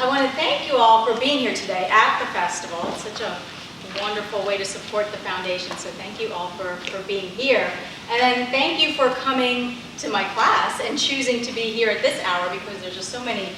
I want to thank you all for being here today at the festival. It's such a wonderful way to support the foundation, so thank you all for being here. And then thank you for coming to my class and choosing to be here at this hour, because there's just so many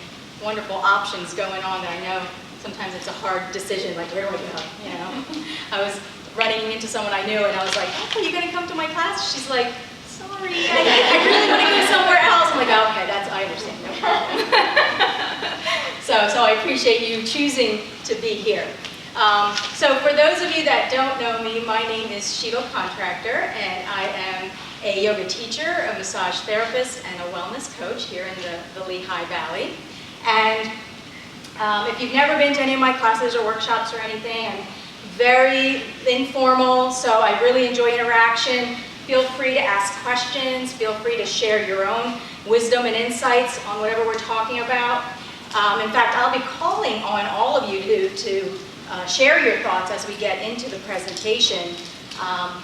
wonderful options going on that I know sometimes it's a hard decision, like where do I go, you know? I was running into someone I knew and I was like, oh, are you going to come to my class? She's like, sorry, I really want to go somewhere else. I'm like, oh, okay, I understand, no problem. So I appreciate you choosing to be here. So for those of you that don't know me, my name is Shiva Contractor, and I am a yoga teacher, a massage therapist, and a wellness coach here in the Lehigh Valley. And if you've never been to any of my classes or workshops or anything, I'm very informal, so I really enjoy interaction. Feel free to ask questions. Feel free to share your own wisdom and insights on whatever we're talking about. In fact, I'll be calling on all of you to share your thoughts as we get into the presentation.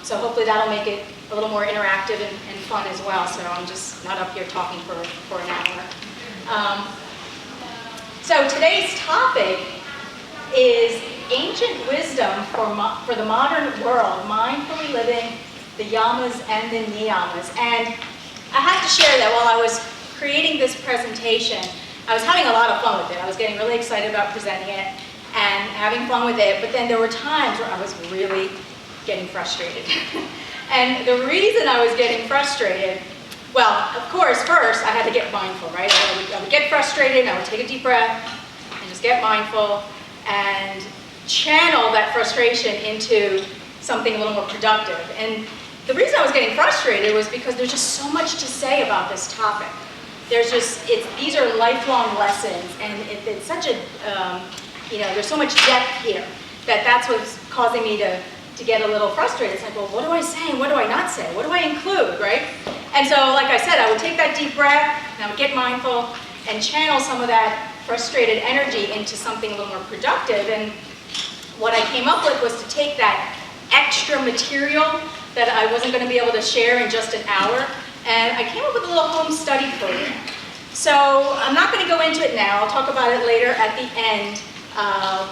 So hopefully that'll make it a little more interactive and fun as well, so I'm just not up here talking for an hour. So today's topic is ancient wisdom for the modern world, mindfully living the yamas and the niyamas. And I have to share that while I was creating this presentation, I was having a lot of fun with it. I was getting really excited about presenting it and having fun with it, but then there were times where I was really getting frustrated. And the reason I was getting frustrated, well, of course, first I had to get mindful, right? I would get frustrated, and I would take a deep breath and just get mindful and channel that frustration into something a little more productive. And the reason I was getting frustrated was because there's just so much to say about this topic. These are lifelong lessons, and it's such a, there's so much depth here that's what's causing me to get a little frustrated. It's like, well, what do I say and what do I not say? What do I include, right? And so, like I said, I would take that deep breath, and I would get mindful and channel some of that frustrated energy into something a little more productive. And what I came up with was to take that extra material that I wasn't going to be able to share in just an hour, and I came up with a little home study program. So I'm not going to go into it now. I'll talk about it later at the end,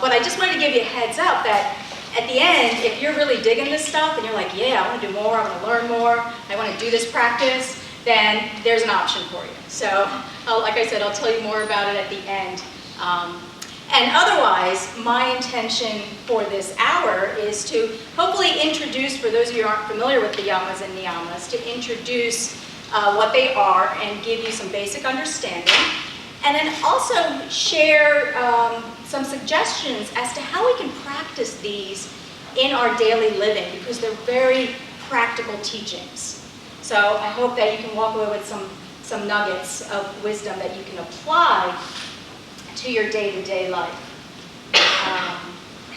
but I just wanted to give you a heads up that at the end, if you're really digging this stuff and you're like, yeah, I want to do more, I want to learn more, I want to do this practice, then there's an option for you. So like I said, I'll tell you more about it at the end. And otherwise, my intention for this hour is to hopefully introduce, for those of you who aren't familiar with the yamas and niyamas, to introduce what they are and give you some basic understanding. And then also share some suggestions as to how we can practice these in our daily living, because they're very practical teachings. So I hope that you can walk away with some nuggets of wisdom that you can apply to your day-to-day life.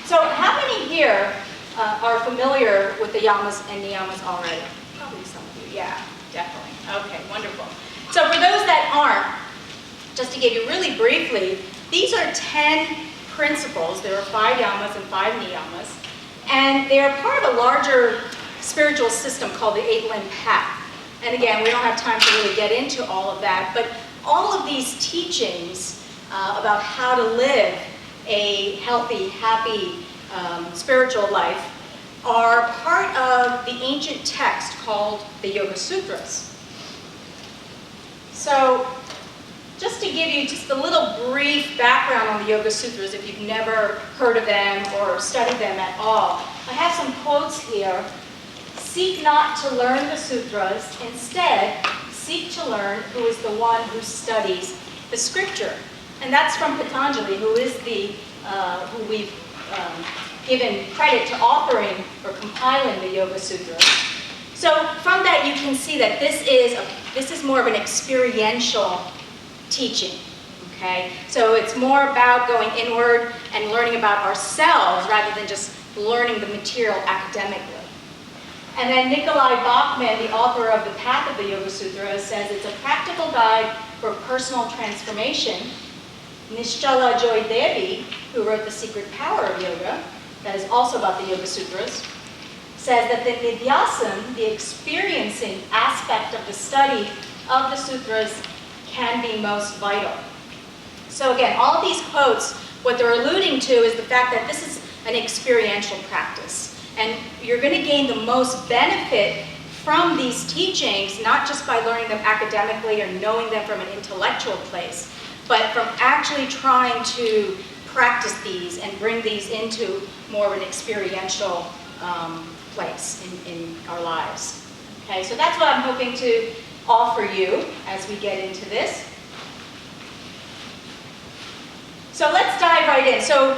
So how many here are familiar with the yamas and niyamas already? Probably some of you, yeah, definitely. Okay, wonderful. So for those that aren't, just to give you really briefly, these are 10 principles. There are 5 yamas and 5 niyamas, and they are part of a larger spiritual system called the 8-limb path. And again, we don't have time to really get into all of that, but all of these teachings about how to live a healthy, happy, spiritual life are part of the ancient text called the Yoga Sutras. So just to give you just a little brief background on the Yoga Sutras, if you've never heard of them or studied them at all, I have some quotes here. Seek not to learn the sutras, instead seek to learn who is the one who studies the scripture. And that's from Patanjali, who is who we've given credit to authoring or compiling the Yoga Sutras. So from that you can see that this is more of an experiential teaching. Okay? So it's more about going inward and learning about ourselves rather than just learning the material academically. And then Nikolai Bachman, the author of The Path of the Yoga Sutras, says it's a practical guide for personal transformation. Nischala Joy Devi, who wrote The Secret Power of Yoga, that is also about the Yoga Sutras, says that the nidhyasana, the experiencing aspect of the study of the sutras, can be most vital. So again, all of these quotes, what they're alluding to is the fact that this is an experiential practice. And you're going to gain the most benefit from these teachings, not just by learning them academically or knowing them from an intellectual place, but from actually trying to practice these and bring these into more of an experiential place in our lives. Okay, so that's what I'm hoping to offer you as we get into this. So let's dive right in. So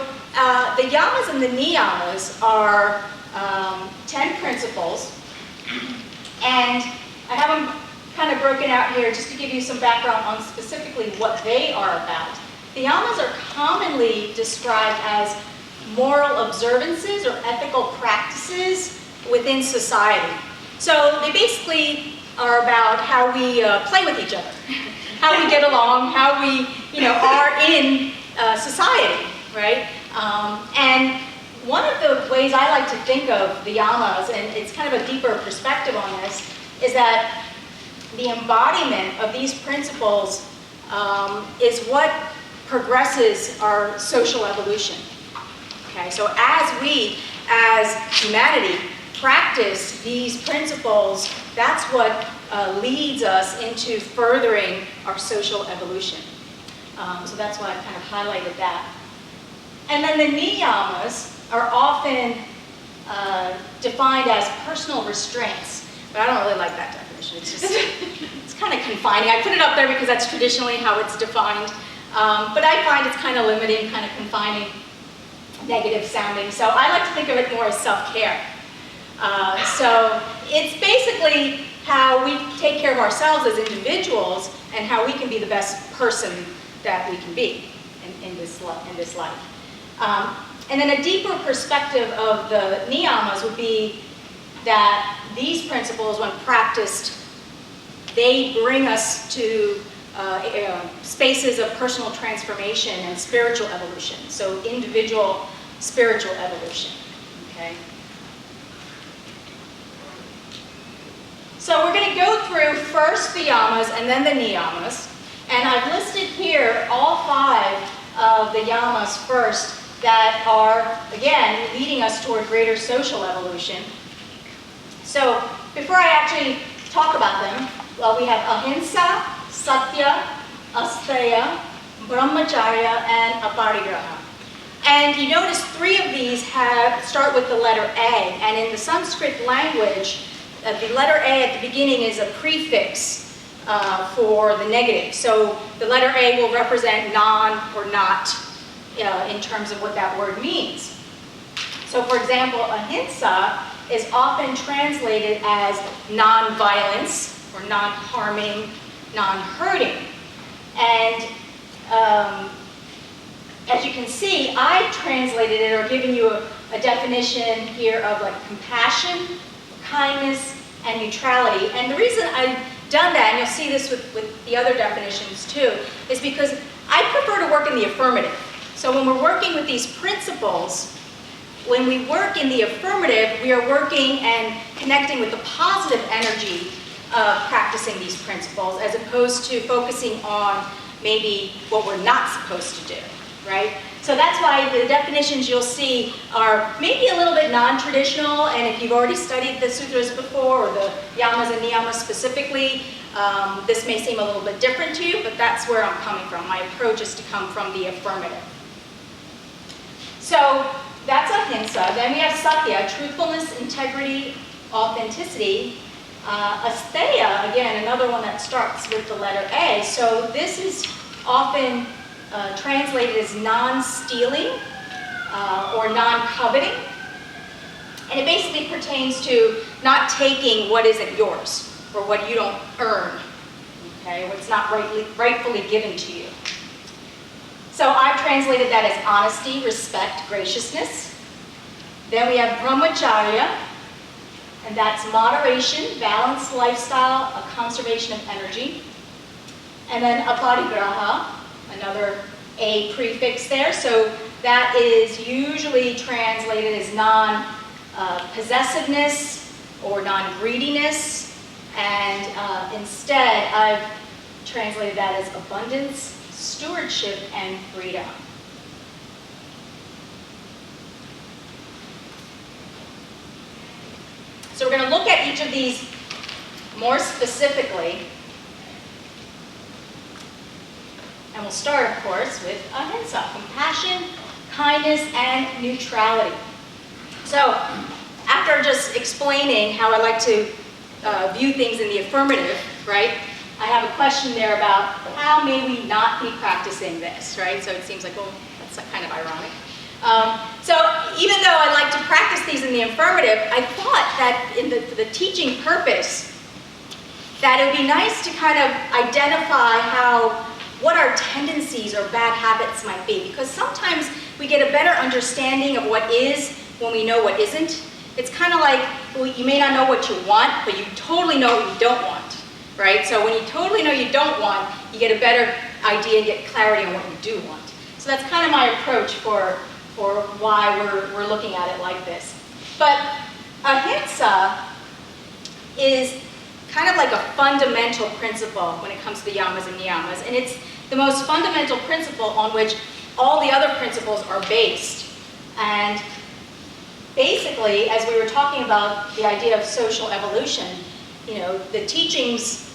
the yamas and the niyamas are 10 principles, and I have them kind of broken out here just to give you some background on specifically what they are about. The yamas are commonly described as moral observances or ethical practices within society. So they basically are about how we play with each other, how we get along, how we are in society, right? And one of the ways I like to think of the yamas, and it's kind of a deeper perspective on this, is that the embodiment of these principles is what progresses our social evolution. Okay, so as we, as humanity, practice these principles, that's what leads us into furthering our social evolution. So that's why I've kind of highlighted that. And then the niyamas are often defined as personal restraints, but I don't really like that definition. It's just, it's kind of confining. I put it up there because that's traditionally how it's defined, but I find it's kind of limiting, kind of confining, negative sounding. So I like to think of it more as self-care. So it's basically how we take care of ourselves as individuals and how we can be the best person that we can be in this life. And then a deeper perspective of the niyamas would be that these principles, when practiced, they bring us to spaces of personal transformation and spiritual evolution. So individual spiritual evolution. Okay. So we're going to go through first the yamas and then the niyamas. And I've listed here all 5 of the yamas first that are, again, leading us toward greater social evolution. So before I actually talk about them, well, we have ahimsa, satya, asteya, brahmacharya, and aparigraha. And you notice 3 of these start with the letter A. And in the Sanskrit language, the letter A at the beginning is a prefix for the negative. So the letter A will represent non or not in terms of what that word means. So for example, ahimsa is often translated as non-violence or non-harming, non-hurting. And as you can see, I translated it or given you a definition here of like compassion, kindness, and neutrality. And the reason I've done that, and you'll see this with the other definitions too, is because I prefer to work in the affirmative. So when we're working with these principles, when we work in the affirmative, we are working and connecting with the positive energy of practicing these principles, as opposed to focusing on maybe what we're not supposed to do, right? So that's why the definitions you'll see are maybe a little bit non-traditional, and if you've already studied the sutras before, or the yamas and niyamas specifically, this may seem a little bit different to you, but that's where I'm coming from. My approach is to come from the affirmative. So that's ahimsa. Then we have satya, truthfulness, integrity, authenticity. Asteya, again, another one that starts with the letter A. So this is often translated as non-stealing or non-coveting. And it basically pertains to not taking what isn't yours or what you don't earn, okay, what's not rightfully given to you. So I've translated that as honesty, respect, graciousness. Then we have brahmacharya, and that's moderation, balanced lifestyle, a conservation of energy. And then aparigraha, another A prefix there. So that is usually translated as non-possessiveness or non-greediness. And instead, I've translated that as abundance, stewardship, and freedom. So we're going to look at each of these more specifically. And we'll start, of course, with ahimsa, compassion, kindness, and neutrality. So after just explaining how I like to view things in the affirmative, right, I have a question there about how may we not be practicing this, right? So it seems like, well, that's kind of ironic. So even though I like to practice these in the affirmative, I thought that in the teaching purpose, that it would be nice to kind of identify what our tendencies or bad habits might be. Because sometimes we get a better understanding of what is when we know what isn't. It's kind of like, well, you may not know what you want, but you totally know what you don't want, right? So when you totally know you don't want, you get a better idea and get clarity on what you do want. So that's kind of my approach for why we're looking at it like this. But ahimsa is kind of like a fundamental principle when it comes to the yamas and niyamas, and it's the most fundamental principle on which all the other principles are based. And basically, as we were talking about the idea of social evolution, the teachings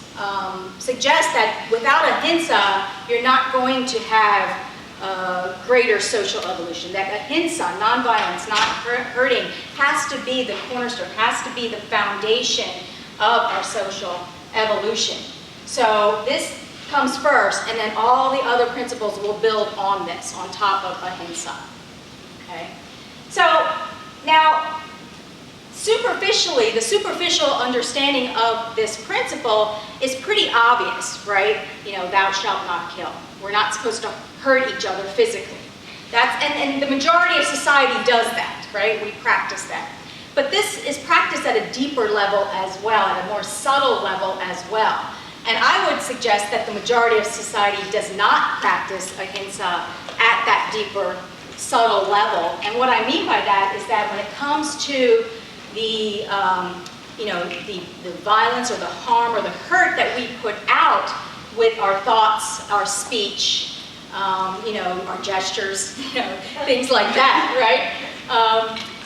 suggest that without ahimsa, you're not going to have greater social evolution. That ahimsa, nonviolence, not hurting, has to be the cornerstone, has to be the foundation of our social evolution. So this comes first, and then all the other principles will build on this, on top of ahimsa. Okay? So now, superficially, the superficial understanding of this principle is pretty obvious, right? Thou shalt not kill. We're not supposed to hurt each other physically. And the majority of society does that, right? We practice that. But this is practiced at a deeper level as well, at a more subtle level as well. And I would suggest that the majority of society does not practice ahimsa at that deeper, subtle level. And what I mean by that is that when it comes to the violence or the harm or the hurt that we put out with our thoughts, our speech, our gestures, things like that, right?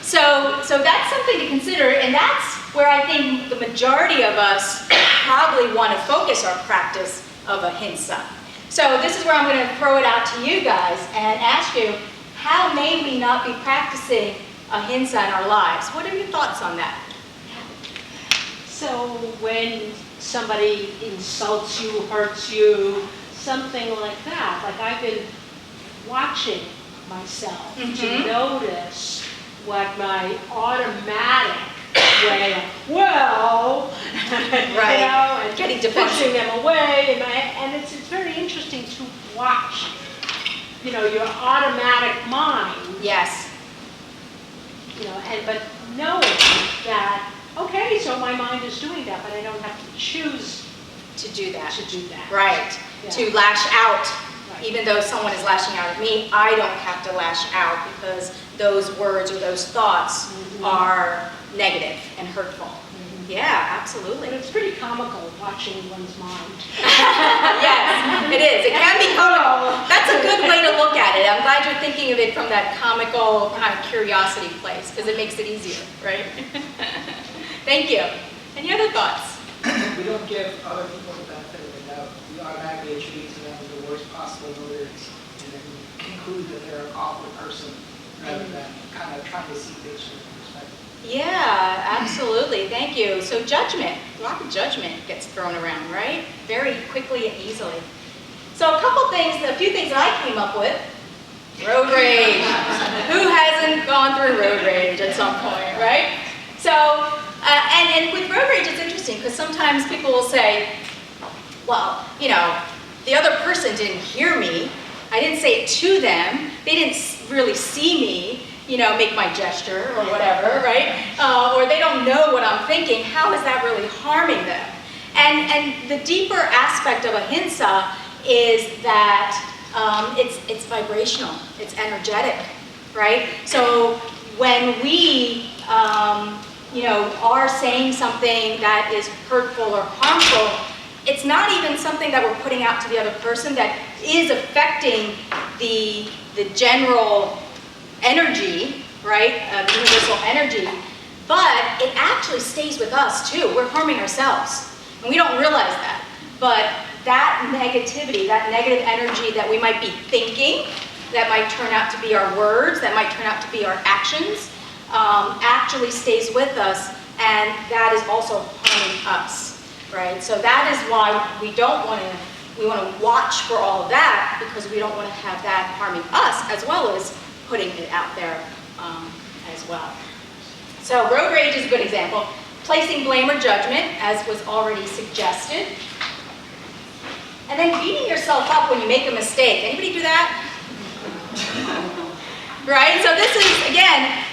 So that's something to consider, and that's where I think the majority of us probably want to focus our practice of ahimsa. So this is where I'm going to throw it out to you guys and ask you, how may we not be practicing ahimsa in our lives? What are your thoughts on that? So when somebody insults you, hurts you, something like that, like I've been watching myself to notice what my automatic way of, right, and getting pushing them away, and it's very interesting to watch, your automatic mind. Yes. But knowing that, okay, so my mind is doing that, but I don't have to choose to do that. Right. Yeah. To lash out. Right. Even though someone is lashing out at me, I don't have to lash out because those words or those thoughts are negative and hurtful. Yeah, absolutely. But it's pretty comical watching one's mind. Yes, it is. It can be comical. That's a good way to look at it. I'm glad you're thinking of it from that comical kind of curiosity place, because it makes it easier, right? Thank you. Any other thoughts? We don't give other people the benefit of the doubt. We automatically attribute to them the worst possible motives, and then conclude that they're an awful person, rather than kind of trying to see things from their perspective. Yeah, absolutely. Thank you. So judgment, a lot of judgment gets thrown around, right? Very quickly and easily. So a few things that I came up with. Road rage. Who hasn't gone through road rage at some point, right? So, and with road rage, it's interesting because sometimes people will say, well, the other person didn't hear me. I didn't say it to them. They didn't really see me, make my gesture or whatever, right? Or they don't know what I'm thinking. How is that really harming them? And the deeper aspect of ahimsa is that it's vibrational, it's energetic, right? So when we, are saying something that is hurtful or harmful, it's not even something that we're putting out to the other person that is affecting the general energy, right, universal energy, but it actually stays with us too. We're harming ourselves, and we don't realize that. But that negativity, that negative energy that we might be thinking, that might turn out to be our words, that might turn out to be our actions, actually stays with us, and that is also harming us, right? So that is why we want to watch for all of that, because we don't want to have that harming us, as well as putting it out there as well. So road rage is a good example. Placing blame or judgment, as was already suggested. And then beating yourself up when you make a mistake. Anybody do that? Right? So this is, again,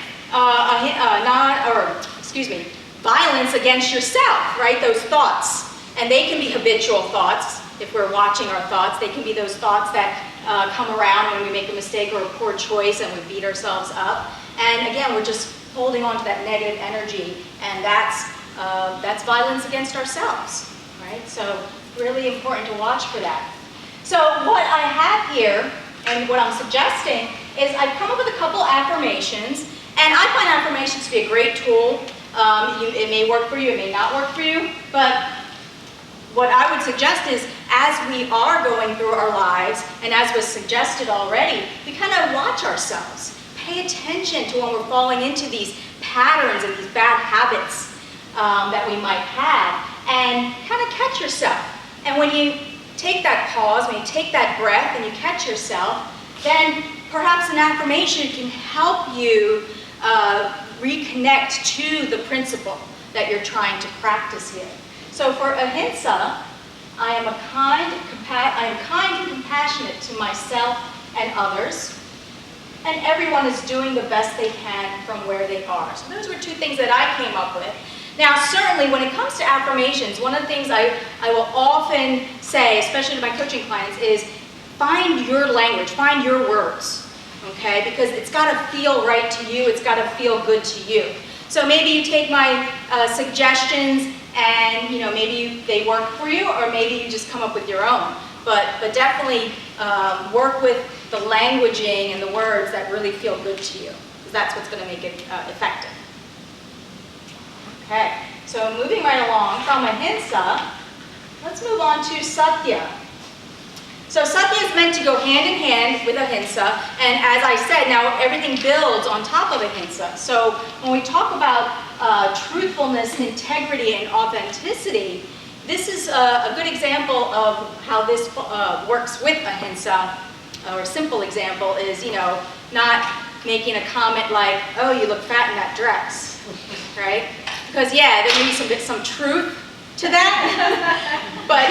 violence against yourself, right? Those thoughts. And they can be habitual thoughts. If we're watching our thoughts, they can be those thoughts that come around when we make a mistake or a poor choice and we beat ourselves up. And again, we're just holding on to that negative energy, and that's violence against ourselves, right? So really important to watch for that. So what I have here, and what I'm suggesting, is I've come up with a couple affirmations, and I find affirmations to be a great tool. It may work for you, it may not work for you, but what I would suggest is, as we are going through our lives, and as was suggested already, we kind of watch ourselves. Pay attention to when we're falling into these patterns and these bad habits that we might have, and kind of catch yourself. And when you take that pause, when you take that breath and you catch yourself, then perhaps an affirmation can help you reconnect to the principle that you're trying to practice here. So for ahimsa, I am kind and compassionate to myself and others, and everyone is doing the best they can from where they are. So those were two things that I came up with. Now, certainly when it comes to affirmations, one of the things I will often say, especially to my coaching clients, is find your language, find your words, okay? Because it's got to feel right to you, it's got to feel good to you. So maybe you take my suggestions and maybe they work for you, or maybe you just come up with your own. But definitely work with the languaging and the words that really feel good to you, because that's what's going to make it effective. Okay, so moving right along from ahimsa, let's move on to satya. So satya is meant to go hand in hand with ahimsa, and as I said, now everything builds on top of ahimsa. So when we talk about truthfulness, integrity, and authenticity, this is a good example of how this works with ahimsa. Or a simple example is, not making a comment like, "Oh, you look fat in that dress," right? Because yeah, there may be some truth to that, but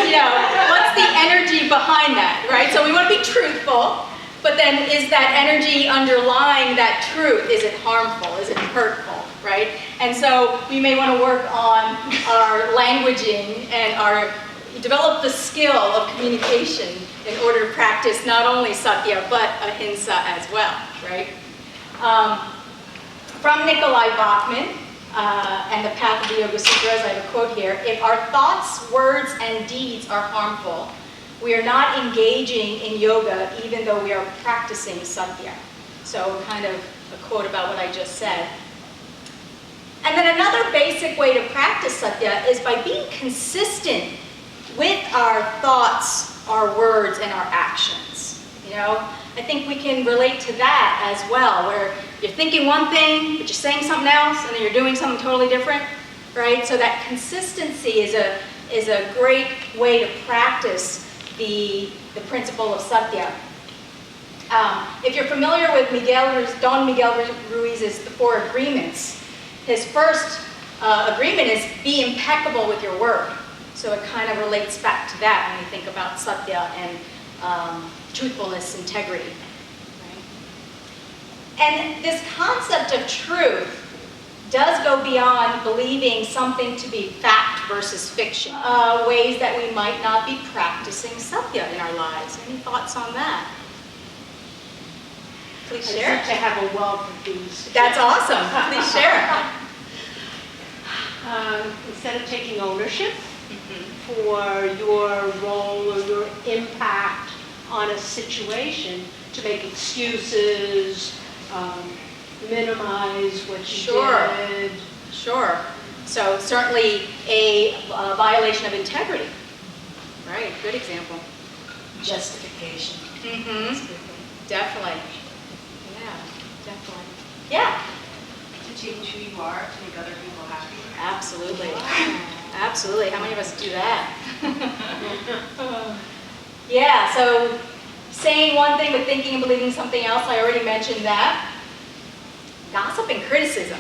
what's the energy behind that, right? So we want to be truthful, but then is that energy underlying that truth? Is it harmful? Is it hurtful, right? And so we may want to work on our languaging and develop the skill of communication in order to practice not only satya, but ahimsa as well, right? From Nikolai Bachman and the Path of the Yoga Sutras, I have a quote here: "If our thoughts, words, and deeds are harmful, we are not engaging in yoga even though we are practicing satya." So kind of a quote about what I just said. And then another basic way to practice satya is by being consistent with our thoughts, our words, and our actions. I think we can relate to that as well, where you're thinking one thing, but you're saying something else, and then you're doing something totally different, right? So that consistency is a great way to practice the principle of satya. If you're familiar with Don Miguel Ruiz's The Four Agreements, his first agreement is be impeccable with your word. So it kind of relates back to that when we think about satya and truthfulness, integrity. Right? And this concept of truth does go beyond believing something to be fact versus fiction. Ways that we might not be practicing satya in our lives. Any thoughts on that? Please share. I seem to have a wealth of these. That's awesome. Please share. Instead of taking ownership for your role or your impact on a situation to make excuses, minimize what you did. Sure. So certainly a violation of integrity. Right, good example. Justification. Mm-hmm. That's a good thing. Definitely. Yeah, definitely. Yeah, To change who you are, to make other people happy. absolutely. Absolutely. How many of us do that? Yeah, so saying one thing but thinking and believing something else, I already mentioned that. Gossip and criticism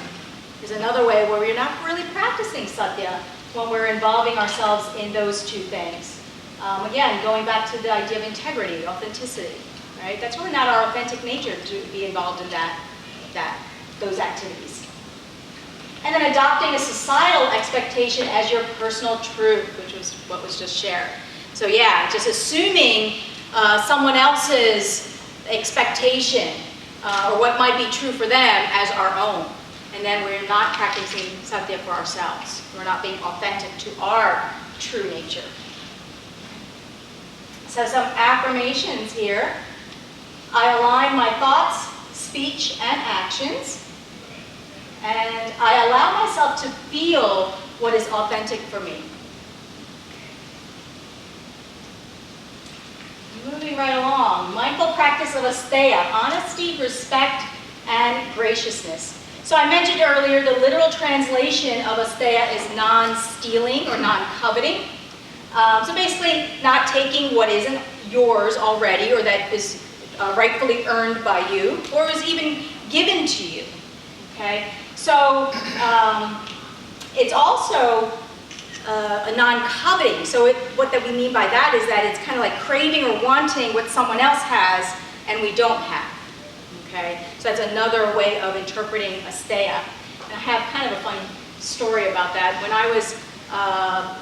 is another way where we're not really practicing satya when we're involving ourselves in those two things. Again, going back to the idea of integrity, authenticity, right? That's really not our authentic nature to be involved in those activities. And then adopting a societal expectation as your personal truth, which was what was just shared. So yeah, just assuming someone else's expectation or what might be true for them as our own. And then we're not practicing satya for ourselves. We're not being authentic to our true nature. So some affirmations here. I align my thoughts, speech, and actions. And I allow myself to feel what is authentic for me. Moving right along, mindful practice of asteya, honesty, respect, and graciousness. So I mentioned earlier the literal translation of asteya is non-stealing or non-coveting. So basically not taking what isn't yours already or that is rightfully earned by you or is even given to you. Okay? So it's also a non-coveting. So what that we mean by that is that it's kind of like craving or wanting what someone else has and we don't have. Okay? So that's another way of interpreting asteya. And I have kind of a funny story about that. When I was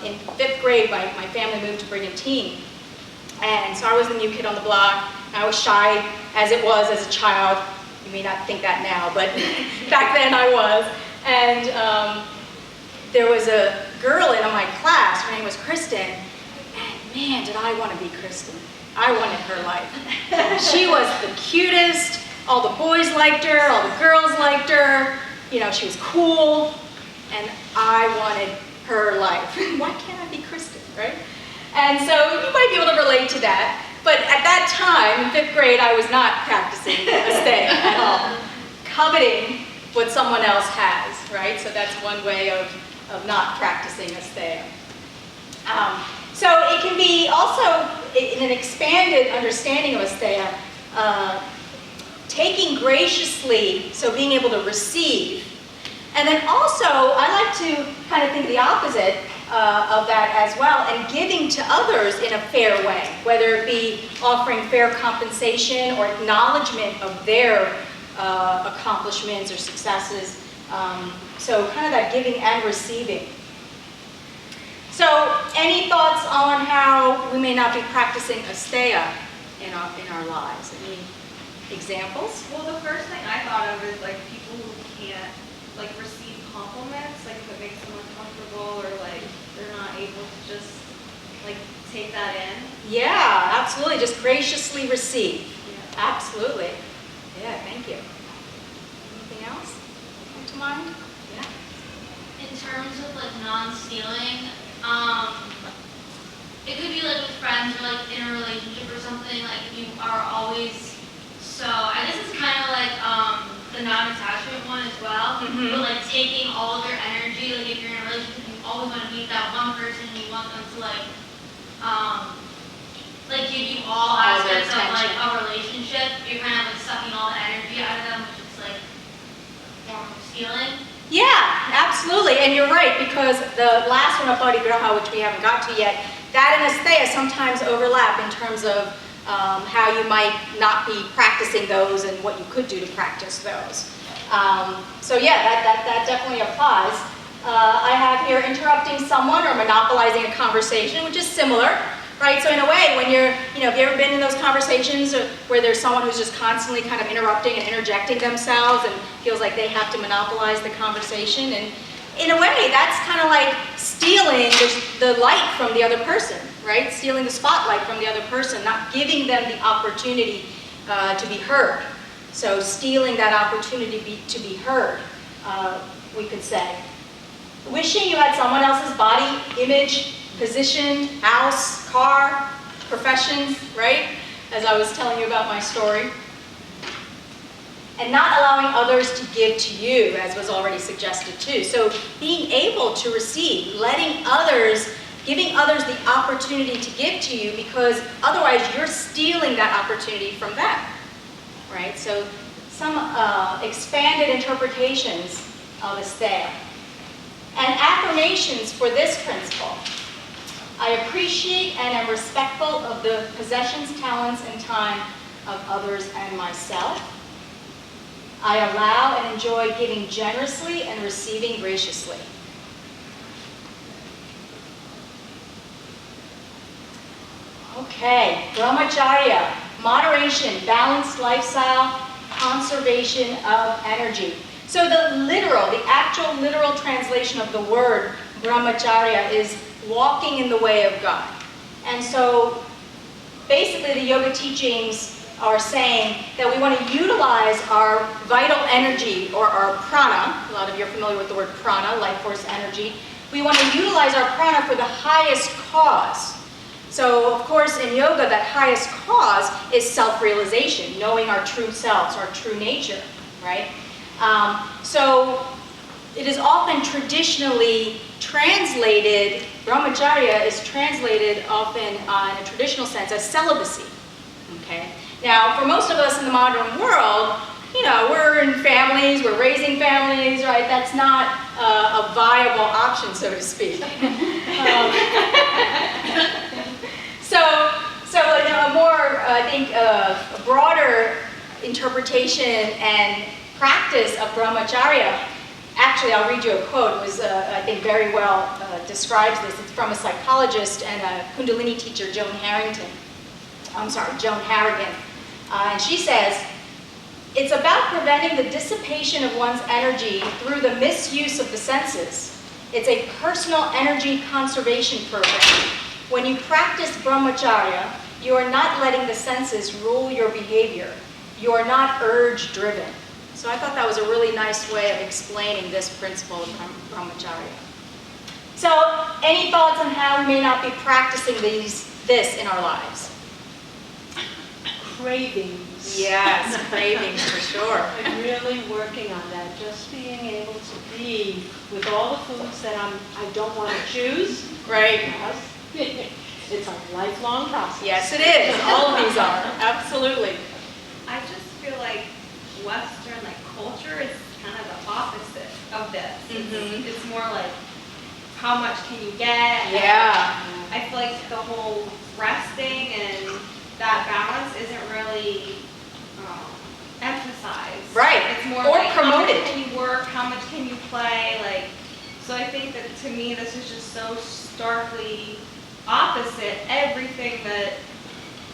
in 5th grade, my family moved to Brigantine. And so I was the new kid on the block. I was shy as it was as a child. You may not think that now, but back then I was. And there was a girl in my class, her name was Kristen, and man, did I want to be Kristen. I wanted her life. She was the cutest, all the boys liked her, all the girls liked her, you know, she was cool, and I wanted her life. Why can't I be Kristen, right? And so you might be able to relate to that. But at that time, in 5th grade, I was not practicing asteya at all. Coveting what someone else has, right? So that's one way of not practicing asteya. So it can be also, in an expanded understanding of asteya, taking graciously, so being able to receive. And then also, I like to kind of think the opposite of that as well, and giving to others in a fair way, whether it be offering fair compensation or acknowledgement of their accomplishments or successes. So kind of that giving and receiving. So any thoughts on how we may not be practicing asteya in our lives? Any examples? Well, the first thing I thought of is like people who can't like receive compliments, like if it makes them uncomfortable or like they're not able to just like take that in. Yeah, absolutely. Just graciously receive. Yeah. Absolutely. Yeah, thank you. Anything else come to mind? Yeah. In terms of like non-stealing, it could be like with friends or like in a relationship or something, like if you are always, so I guess it's kind of like the non-attachment one as well, but like taking all of your energy, like if you're in a relationship and you always want to meet that one person and you want them to like give you all aspects of like a relationship, you're kind of like sucking all the energy out of them, which is like a form of stealing. Yeah, absolutely. And you're right, because the last one, Apati Graha, which we haven't got to yet, that and asteya sometimes overlap in terms of how you might not be practicing those and what you could do to practice those. So yeah, that definitely applies. I have here interrupting someone or monopolizing a conversation, which is similar, right? So in a way, when you're, have you ever been in those conversations where there's someone who's just constantly kind of interrupting and interjecting themselves and feels like they have to monopolize the conversation? And in a way, that's kind of like stealing the light from the other person, right? Stealing the spotlight from the other person, not giving them the opportunity to be heard. So stealing that opportunity to be heard, we could say. Wishing you had someone else's body, image, position, house, car, profession, right? As I was telling you about my story. And not allowing others to give to you, as was already suggested too. So being able to receive, giving others the opportunity to give to you, because otherwise you're stealing that opportunity from them, right? So some expanded interpretations of Asteya. And affirmations for this principle. I appreciate and am respectful of the possessions, talents, and time of others and myself. I allow and enjoy giving generously and receiving graciously. Okay, brahmacharya, moderation, balanced lifestyle, conservation of energy. So the actual literal translation of the word brahmacharya is walking in the way of God. And so basically the yoga teachings are saying that we want to utilize our vital energy, or our prana. A lot of you are familiar with the word prana, life force energy. We want to utilize our prana for the highest cause. So of course in yoga, that highest cause is self-realization, knowing our true selves, our true nature, right? So it is often traditionally translated, brahmacharya is translated often in a traditional sense as celibacy, okay? Now, for most of us in the modern world, you know, we're in families, we're raising families, right? That's not a viable option, so to speak. So you know, a more, I think, a broader interpretation and practice of brahmacharya. Actually, I'll read you a quote. It was, I think, very well describes this. It's from a psychologist and a Kundalini teacher, Joan Harrigan. And she says, it's about preventing the dissipation of one's energy through the misuse of the senses. It's a personal energy conservation program. When you practice brahmacharya, you are not letting the senses rule your behavior. You are not urge-driven. So I thought that was a really nice way of explaining this principle of brahmacharya. So, any thoughts on how we may not be practicing this in our lives? Cravings. Yes, cravings for sure. I'm really working on that. Just being able to be with all the foods that I don't want to choose. Right. It's a lifelong process. Yes, it is. All of these are. Absolutely. I just feel like Western culture is kind of the opposite of this. Mm-hmm. It's more like how much can you get? Yeah. I feel like the whole resting and that balance isn't really emphasized. Right. It's more Or like promoted. how much can you work, how much can you play, so I think that to me this is just so starkly opposite everything that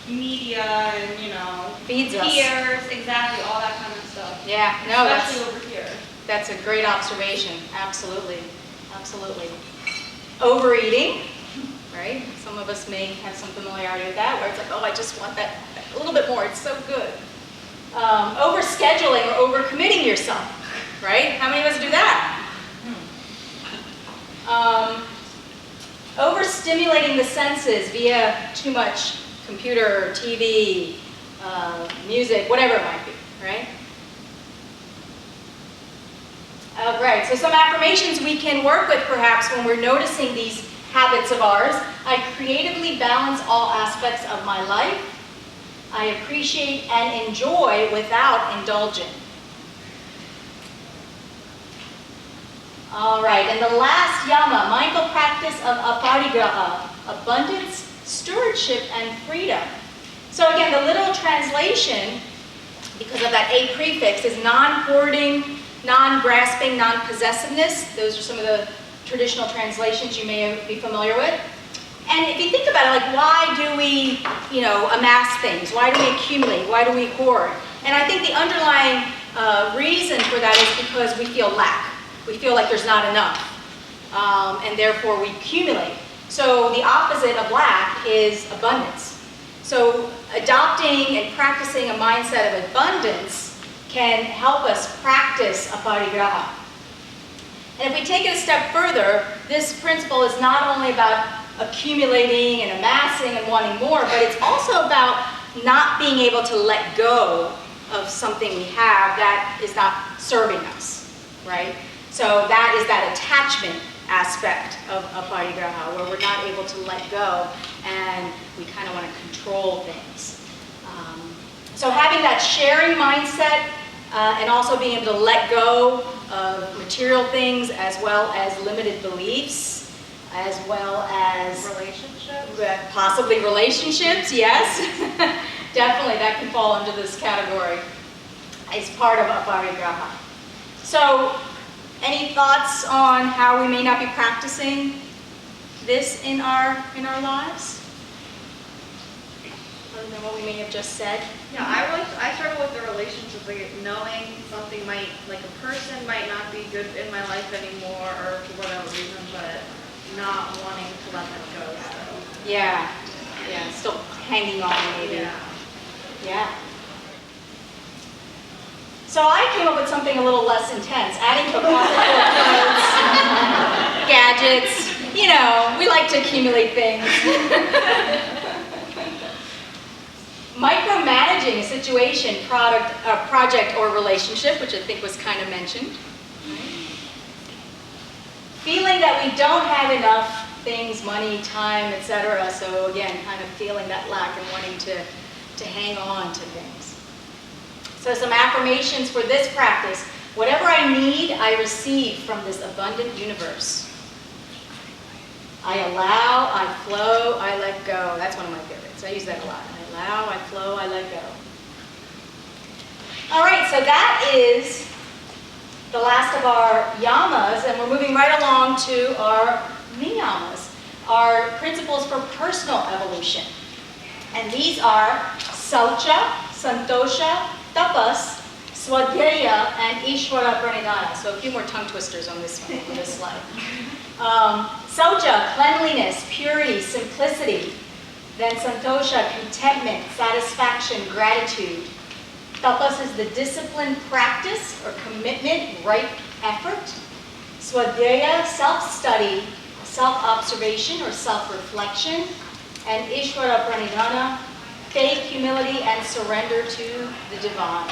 media and, Feeds us. peers, exactly, all that kind of stuff. Yeah, no, Especially over here. that's a great observation. Absolutely. Absolutely. Overeating, right? Some of us may have some familiarity with that, where it's like, oh, I just want that a little bit more. It's so good. Overscheduling or overcommitting yourself, right? How many of us do that? Overstimulating the senses via too much computer, TV, music, whatever it might be, right? Right, so some affirmations we can work with perhaps when we're noticing these habits of ours. I creatively balance all aspects of my life. I appreciate and enjoy without indulging. All right, and the last yama, mindful practice of aparigraha, abundance, stewardship, and freedom. So again, the literal translation, because of that a prefix, is non-hoarding, non-grasping, non-possessiveness. Those are some of the traditional translations you may be familiar with. And if you think about it, why do we, amass things? Why do we accumulate? Why do we hoard? And I think the underlying reason for that is because we feel lack. We feel like there's not enough. and therefore we accumulate. So the opposite of lack is abundance. So adopting and practicing a mindset of abundance can help us practice aparigraha. And if we take it a step further, this principle is not only about accumulating and amassing and wanting more, but it's also about not being able to let go of something we have that is not serving us, right? So that is that attachment aspect of aparigraha, where we're not able to let go and we kind of want to control things. So having that sharing mindset and also being able to let go of material things as well as limited beliefs, as well as Relationships? possibly relationships, yes. Definitely, that can fall under this category. It's part of aparigraha. So, any thoughts on how we may not be practicing this in our lives? Other than what we may have just said? Yeah, I struggle with the relationships, like knowing something might, like a person might not be good in my life anymore or for whatever reason, but not wanting to let them go still. Yeah, still hanging on maybe. Yeah. Yeah. So I came up with something a little less intense, adding to a closet full of clothes, gadgets. You know, we like to accumulate things. Micromanaging a situation, project, or relationship, which I think was kind of mentioned. Feeling that we don't have enough things, money, time, etc. So again, kind of feeling that lack and wanting to hang on to things. So some affirmations for this practice. Whatever I need, I receive from this abundant universe. I allow, I flow, I let go. That's one of my favorites. I use that a lot. I allow, I flow, I let go. All right, so that is the last of our yamas, and we're moving right along to our niyamas, our principles for personal evolution. And these are saucha, santosha, tapas, swadhyaya, and ishvara pranidhana. So a few more tongue twisters on this one, on this slide. Saucha, cleanliness, purity, simplicity. Then santosha, contentment, satisfaction, gratitude. Tapas is the disciplined practice or commitment, right effort. Swadhyaya, self-study, self-observation or self-reflection. And Ishvara Pranidhana, faith, humility, and surrender to the divine.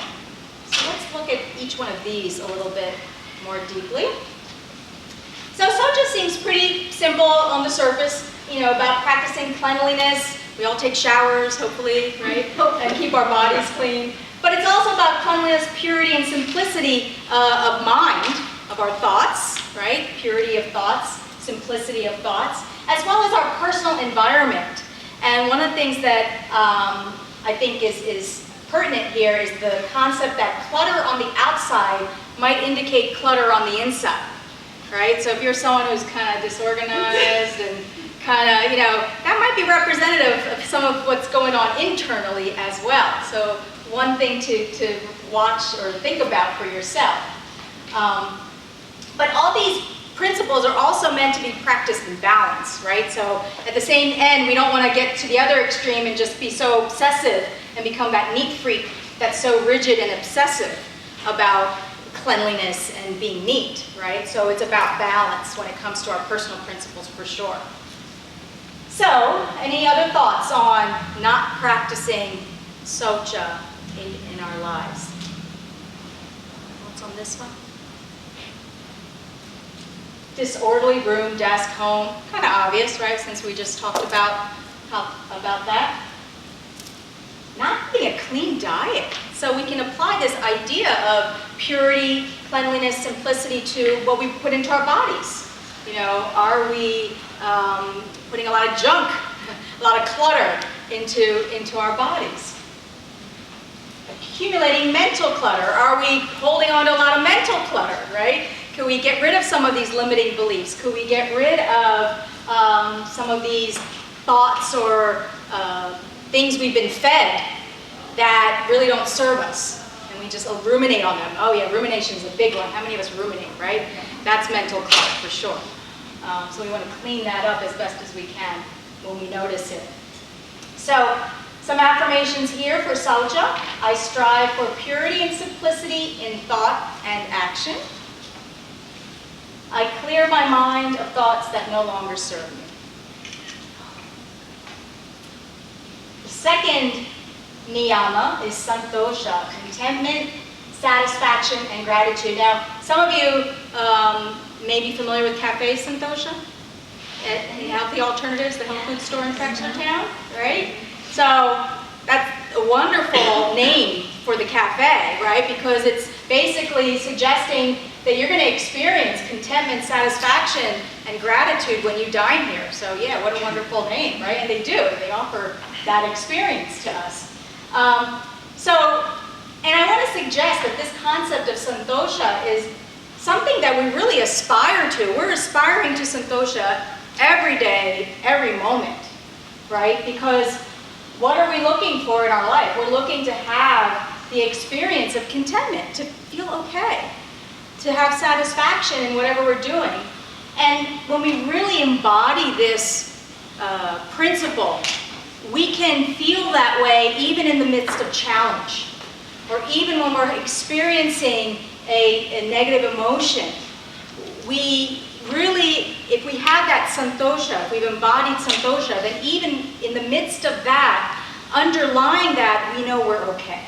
So let's look at each one of these a little bit more deeply. So Saucha seems pretty simple on the surface, about practicing cleanliness. We all take showers, hopefully, right? And keep our bodies clean. But it's also about cleanliness, purity, and simplicity of mind, of our thoughts, right? Purity of thoughts, simplicity of thoughts, as well as our personal environment. And one of the things that I think is pertinent here is the concept that clutter on the outside might indicate clutter on the inside, right? So if you're someone who's kind of disorganized and kind of, that might be representative of some of what's going on internally as well. So one thing to watch or think about for yourself. But all these principles are also meant to be practiced in balance, right? So at the same end, we don't want to get to the other extreme and just be so obsessive and become that neat freak that's so rigid and obsessive about cleanliness and being neat, right? So it's about balance when it comes to our personal principles for sure. So, any other thoughts on not practicing saucha in our lives? What's on this one? Disorderly room, desk, home. Kind of obvious, right? Since we just talked about that. Not having a clean diet. So we can apply this idea of purity, cleanliness, simplicity to what we put into our bodies. Are we putting a lot of junk, a lot of clutter into our bodies? Accumulating mental clutter. Are we holding on to a lot of mental clutter, right? Could we get rid of some of these limiting beliefs? Could we get rid of some of these thoughts or things we've been fed that really don't serve us? And we just ruminate on them. Oh yeah, rumination is a big one. How many of us ruminate, right? That's mental clutter for sure. So we want to clean that up as best as we can when we notice it. So some affirmations here for Saucha. I strive for purity and simplicity in thought and action. I clear my mind of thoughts that no longer serve me. The second niyama is santosha, contentment, satisfaction, and gratitude. Now, some of you may be familiar with Cafe Santosha and healthy alternatives, the health food store in Town, right? So that's a wonderful name for the cafe, right? Because it's basically suggesting that you're going to experience contentment, satisfaction, and gratitude when you dine here. So yeah, what a wonderful name, right? And they do. They offer that experience to us. And I want to suggest that this concept of santosha is something that we really aspire to. We're aspiring to santosha every day, every moment, right? Because what are we looking for in our life? We're looking to have the experience of contentment, to feel okay, to have satisfaction in whatever we're doing. And when we really embody this principle, we can feel that way even in the midst of challenge, or even when we're experiencing a negative emotion. We really, if we have that santosha, if we've embodied santosha, then even in the midst of that, underlying that, we know we're okay.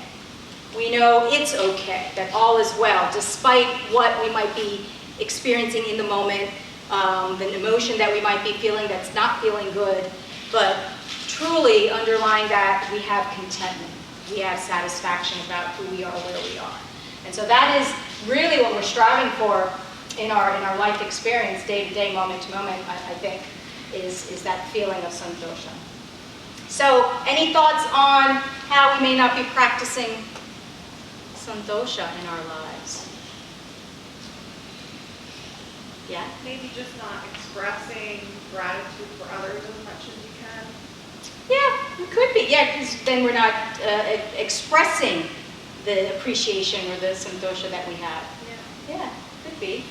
We know it's okay, that all is well, despite what we might be experiencing in the moment, the emotion that we might be feeling that's not feeling good, but truly underlying that, we have contentment. We have satisfaction about who we are, where we are. And so that is really what we're striving for in our life experience, day to day, moment to moment, I think, is that feeling of santosha. So any thoughts on how we may not be practicing santosha in our lives? Yeah? Maybe just not expressing gratitude for others as much as you can. Yeah, it could be. Yeah, because then we're not expressing the appreciation or the santosha that we have. Yeah, could be.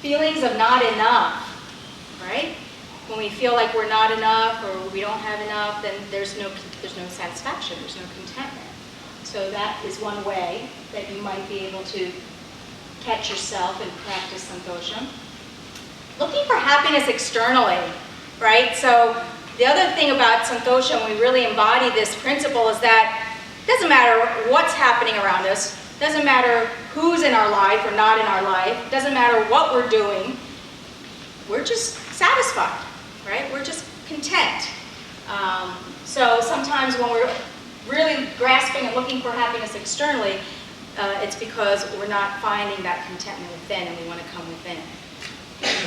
Feelings of not enough, right? When we feel like we're not enough or we don't have enough, then there's no satisfaction, there's no contentment. So that is one way that you might be able to catch yourself and practice santosha. Looking for happiness externally, right? So the other thing about santosha, when we really embody this principle, is that it doesn't matter what's happening around us, doesn't matter who's in our life or not in our life, doesn't matter what we're doing, we're just satisfied, right? We're just content. So sometimes when we're really grasping and looking for happiness externally, it's because we're not finding that contentment within, and we want to come within.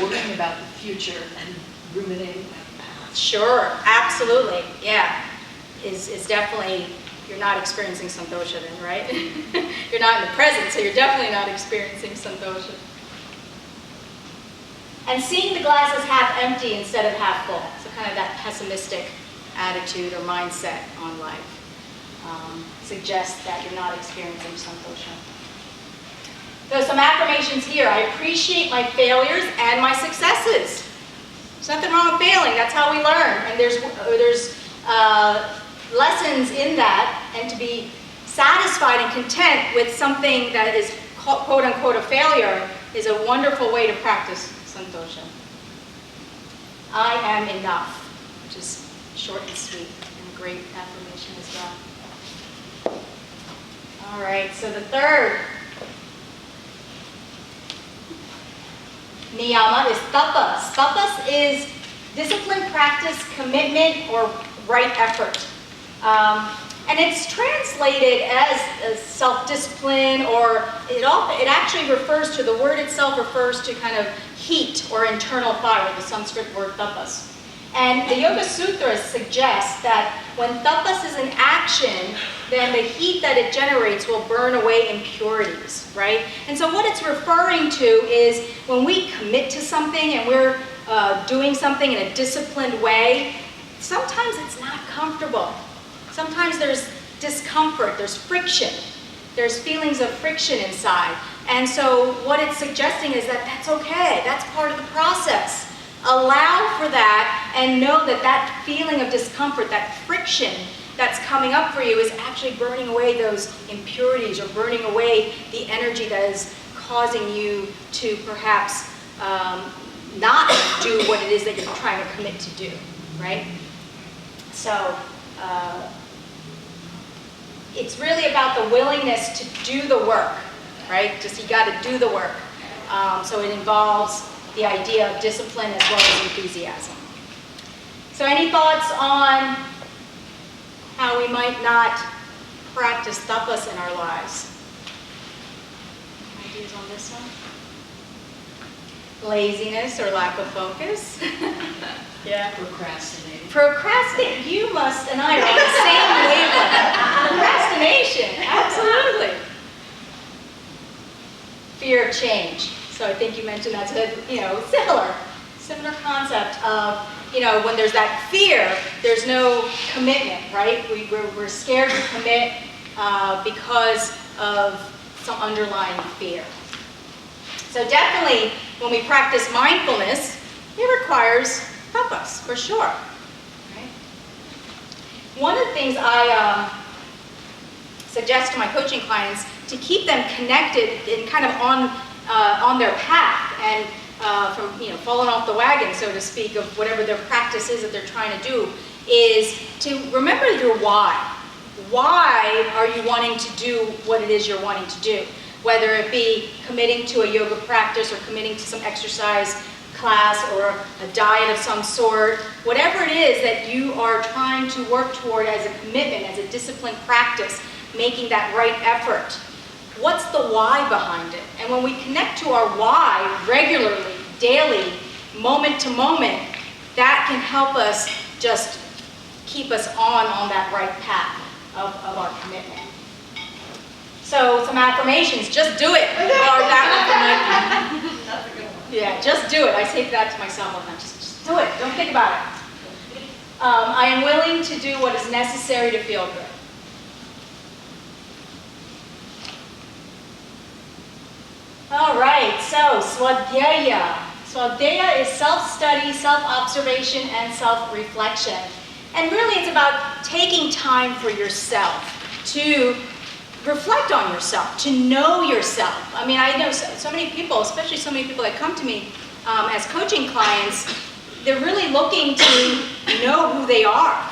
Worrying about the future and ruminating about the past. Sure, absolutely, yeah. Is definitely, you're not experiencing santosha then, right? You're not in the present, so you're definitely not experiencing santosha. And seeing the glass as half empty instead of half full. So kind of that pessimistic attitude or mindset on life suggests that you're not experiencing santosha. So some affirmations here. I appreciate my failures and my successes. There's nothing wrong with failing. That's how we learn. And there's lessons in that. And to be satisfied and content with something that is quote unquote a failure is a wonderful way to practice santosha. I am enough, which is short and sweet and a great affirmation as well. All right, so the third niyama is tapas. Tapas is discipline, practice, commitment, or right effort. And it's translated as self-discipline, or it actually refers to, the word itself refers to kind of heat or internal fire, the Sanskrit word tapas. And the Yoga Sutras suggest that when tapas is in action, then the heat that it generates will burn away impurities, right? And so what it's referring to is when we commit to something and we're doing something in a disciplined way, sometimes it's not comfortable. Sometimes there's discomfort, there's friction. There's feelings of friction inside. And so what it's suggesting is that that's okay. That's part of the process. Allow for that and know that that feeling of discomfort, that friction that's coming up for you is actually burning away those impurities or burning away the energy that is causing you to perhaps not do what it is that you're trying to commit to do, right? So it's really about the willingness to do the work, right? Just you got to do the work. So it involves the idea of discipline as well as enthusiasm. So any thoughts on how we might not practice tapas in our lives? Ideas on this one? Laziness or lack of focus? Yeah. Procrastinating. Procrastinate. You must and I are on the same wavelength. Procrastination, absolutely. Fear of change. So I think you mentioned that's similar concept of, when there's that fear, there's no commitment, right? We're scared to commit because of some underlying fear. So definitely, when we practice mindfulness, it requires tapas, for sure. Right? One of the things I suggest to my coaching clients to keep them connected and kind of on their path and from falling off the wagon, so to speak, of whatever their practice is that they're trying to do, is to remember your why. Why are you wanting to do what it is you're wanting to do? Whether it be committing to a yoga practice or committing to some exercise class or a diet of some sort, whatever it is that you are trying to work toward as a commitment, as a disciplined practice, making that right effort. What's the why behind it? And when we connect to our why regularly, daily, moment to moment, that can help us just keep us on that right path of our commitment. So some affirmations, just do it. Or that one from Nike. Yeah, just do it. I say that to myself all the time. Just do it. Don't think about it. I am willing to do what is necessary to feel good. All right, so swadhyaya. Swadhyaya is self-study, self-observation, and self-reflection. And really it's about taking time for yourself to reflect on yourself, to know yourself. I mean, I know so many people, especially so many people that come to me as coaching clients, they're really looking to know who they are.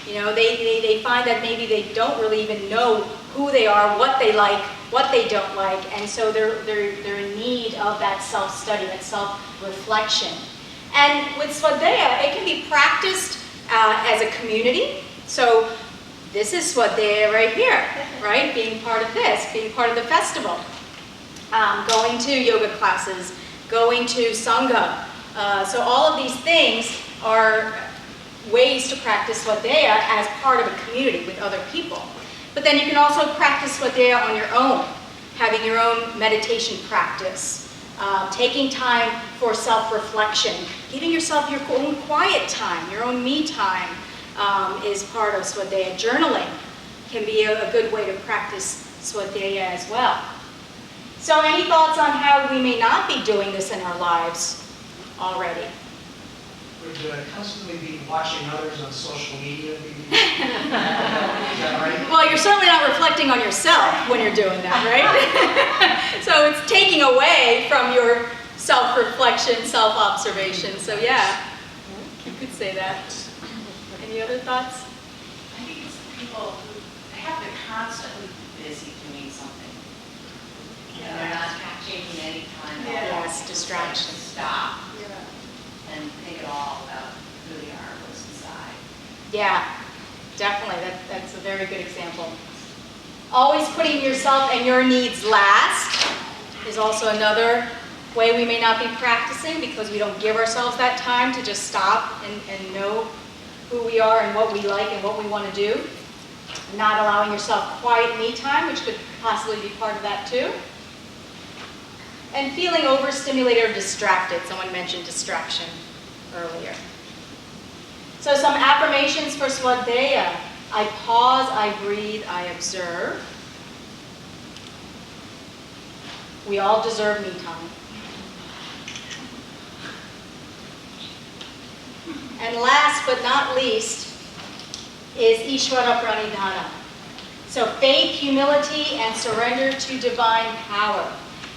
They find that maybe they don't really even know who they are, what they like, what they don't like, and so they're in need of that self-study, that self-reflection. And with Swadhyaya, it can be practiced as a community. So this is Swadhyaya right here, right? Being part of this, being part of the festival. Going to yoga classes, going to Sangha. So all of these things are ways to practice Swadhyaya as part of a community with other people. But then you can also practice Swadhyaya on your own, having your own meditation practice, taking time for self-reflection, giving yourself your own quiet time, your own me time is part of Swadhyaya. Journaling can be a good way to practice Swadhyaya as well. So any thoughts on how we may not be doing this in our lives already? Would constantly be watching others on social media be is that right? Well, you're certainly not reflecting on yourself when you're doing that, right? So it's taking away from your self-reflection, self-observation. So yeah, you could say that. Any other thoughts? I think it's people who have to constantly be busy doing something. And they're not taking any time off. Yes, distraction. To stop and think it all about who they are, what's inside. Yeah, definitely. That's a very good example. Always putting yourself and your needs last is also another way we may not be practicing, because we don't give ourselves that time to just stop and know who we are and what we like and what we want to do. Not allowing yourself quiet me time, which could possibly be part of that too. And feeling overstimulated or distracted. Someone mentioned distraction earlier. So some affirmations for Swadhyaya. I pause, I breathe, I observe. We all deserve me time. And last but not least is Ishvara Pranidhana. So faith, humility, and surrender to divine power.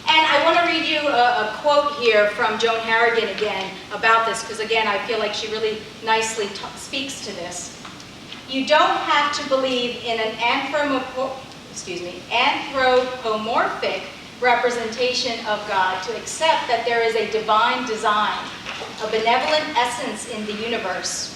And I want to read you a quote here from Joan Harrigan again about this, because again, I feel like she really nicely speaks to this. You don't have to believe in an anthropomorphic representation of God to accept that there is a divine design, a benevolent essence in the universe.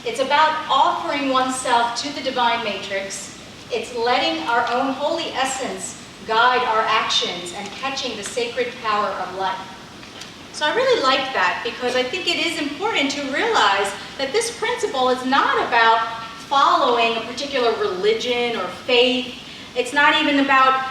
It's about offering oneself to the divine matrix. It's letting our own holy essence guide our actions and catching the sacred power of life. So I really like that, because I think it is important to realize that this principle is not about following a particular religion or faith. It's not even about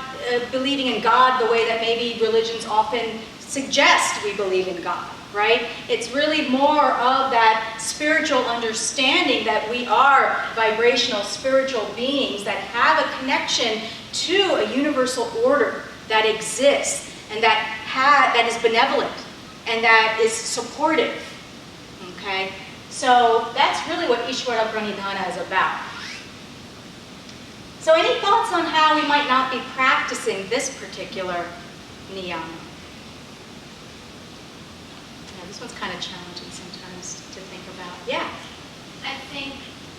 believing in God the way that maybe religions often suggest we believe in God, right? It's really more of that spiritual understanding that we are vibrational spiritual beings that have a connection to a universal order that exists and that is benevolent and that is supportive, okay? So that's really what Ishvara Pranidhana is about. So any thoughts on how we might not be practicing this particular niyama? Yeah, this one's kind of challenging sometimes to think about. Yeah? I think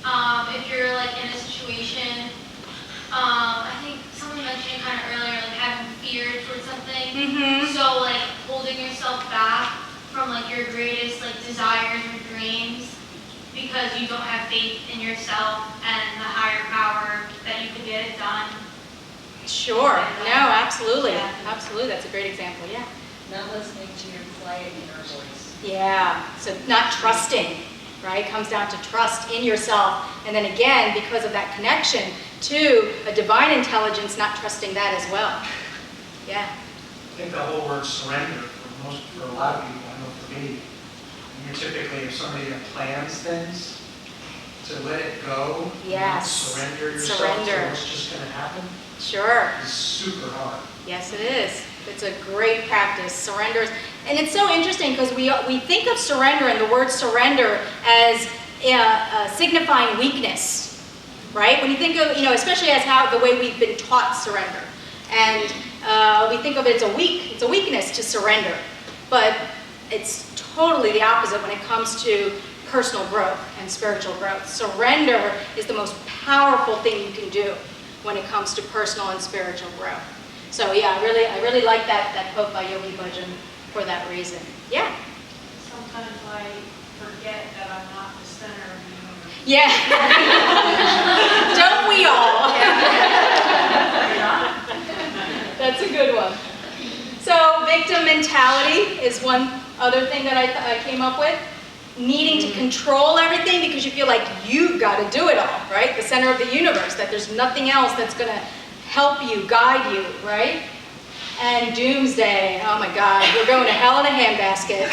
if you're like in a situation, I think someone mentioned kind of earlier, like having fear towards something. Mm-hmm. So like holding yourself back from like your greatest like desires or dreams because you don't have faith in yourself and the higher power that you can get it done. Sure. No, absolutely. Yeah. Absolutely. That's a great example. Yeah. Not listening to your quiet inner voice. Yeah. So not trusting, right? Comes down to trust in yourself. And then again, because of that connection to a divine intelligence, not trusting that as well. Yeah. I think the whole word surrender for a lot of people, I know for me, you're typically, if somebody that plans things, to let it go, Yes. surrender yourself Surrender. to what's just going to happen, Sure. is super hard. Yes, it is. It's a great practice. Surrender. And it's so interesting because we think of surrender and the word surrender as signifying weakness, right? When you think of, especially as the way we've been taught surrender. And we think of it as it's a weakness to surrender. But it's totally the opposite when it comes to personal growth and spiritual growth. Surrender is the most powerful thing you can do when it comes to personal and spiritual growth. So yeah, I really like that quote by Yogi Bhajan for that reason. Yeah. Sometimes I forget that I'm not the center of the universe. Yeah. Don't we all? That's a good one. So victim mentality is one other thing that I came up with. Needing to control everything because you feel like you've got to do it all, right? The center of the universe, that there's nothing else that's going to help you, guide you, right? And doomsday, oh my God, we're going to hell in a handbasket.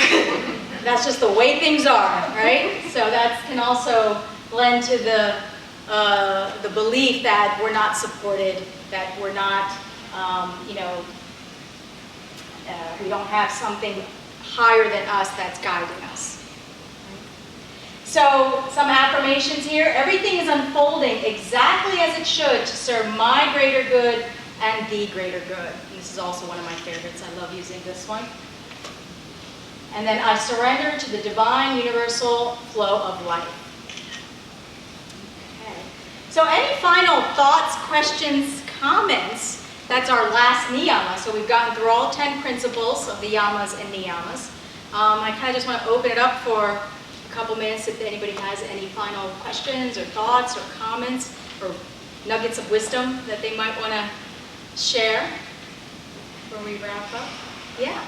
That's just the way things are, right? So that can also lend to the belief that we're not supported, that we're not, we don't have something higher than us that's guiding us. So some affirmations here. Everything is unfolding exactly as it should to serve my greater good and the greater good. And this is also one of my favorites. I love using this one. And then I surrender to the divine universal flow of life. Okay. So any final thoughts, questions, comments? That's our last niyama. So we've gotten through all 10 principles of the yamas and niyamas. I kind of just want to open it up for a couple minutes if anybody has any final questions or thoughts or comments or nuggets of wisdom that they might want to share before we wrap up. Yeah.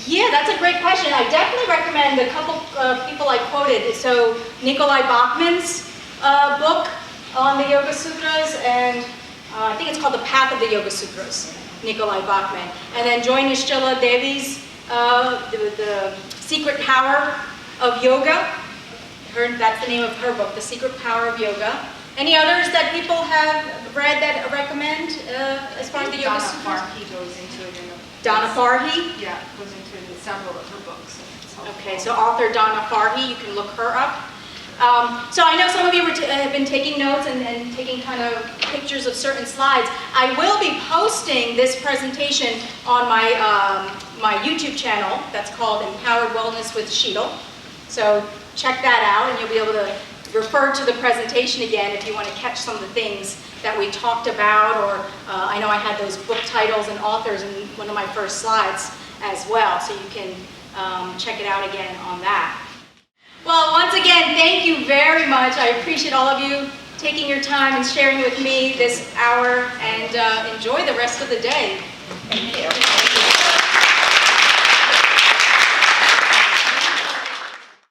Yeah, that's a great question. I definitely recommend a couple people I quoted. So Nikolai Bachman's book on the Yoga Sutras, and I think it's called The Path of the Yoga Sutras, Nikolai Bachman. And then Joy Nishchila Devi's the Secret Power of Yoga. That's the name of her book, The Secret Power of Yoga. Any others that people have read that recommend as far as the Yoga Sutras? Donna Farhi goes into it in the. Donna Farhi? Yeah, goes into it in several of her books. It's helpful. Okay, so author Donna Farhi, you can look her up. So I know some of you have been taking notes and taking kind of pictures of certain slides. I will be posting this presentation on my YouTube channel that's called Empowered Wellness with Sheetal. So check that out and you'll be able to refer to the presentation again if you want to catch some of the things that we talked about, or I know I had those book titles and authors in one of my first slides as well, so you can check it out again on that. Well, once again, thank you very much. I appreciate all of you taking your time and sharing with me this hour, and enjoy the rest of the day. Thank you.